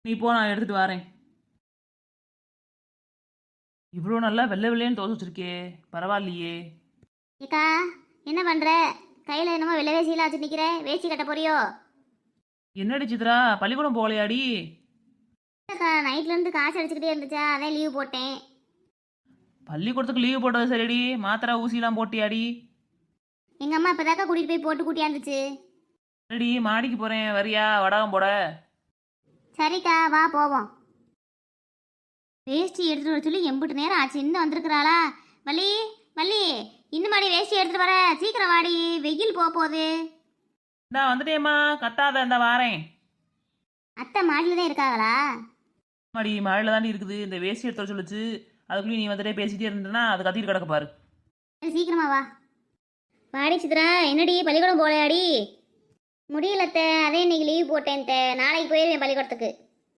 நீ போ, நான் எடுத்துட்டு வரேன். இவ்வளோ நல்லா வெள்ளை வெள்ளையன்னு தோசை வச்சிருக்கே, பரவாயில்லையே. ஏக்கா, என்ன பண்ற? கையில என்னமோ வெள்ளை வேசியெல்லாம் வச்சு நிக்கிற, வேஷ்டி கட்ட போறியோ? என்னடி சித்ரா, பள்ளிக்கூடம் போகலையாடி? அக்கா, நைட்ல இருந்து காசு அடிச்சுக்கிட்டே இருந்துச்சா, அதான் லீவ் போட்டேன். பள்ளிக்கூடத்துக்கு லீவு போட்டது சரிடி, மாத்திரை ஊசிலாம் போட்டியாடி? எங்க அம்மா இப்பதாக்கா கூட்டிட்டு போய் போட்டு கூட்டியாந்துச்சு. சரிடி, மாடிக்கு போறேன், வரியா? வடகம் போட. சரிக்கா, வா போவோம். வேஷ்டி எடுத்துட்டு வர சொல்லி எம்பிட்டு நேரம் ஆச்சு, இன்னும் வந்திருக்கிறாளா? வள்ளி, வள்ளி, இன்னும் மாடி வேஷ்டி எடுத்துட்டு வர, சீக்கிரம் வாடி, வெயில் போக போகுது. இந்தா வந்துட்டேம்மா, கத்தாத, இந்த வாரேன். அத்தை மாடியில தான் இருக்காங்களா? மாடி மழையில தாண்டி இருக்குது, இந்த வேஷ்டி எடுத்து வர சொல்லுச்சு. அதுக்குள்ளேயும் நீ வந்துட்டே பேசிட்டே இருந்தேன்னா அது கத்திட்டு கிடக்க பாரு. சரி, சீக்கிரமா வா. வாடி சித்ரா, என்னடி பள்ளிக்கூடம் போலையாடி? முடியல அத்தை, அதே இன்னைக்கு லீவ் போட்டேன் அத்தை, நாளைக்கு போயிருவேன் பள்ளிக்கூடத்துக்கு.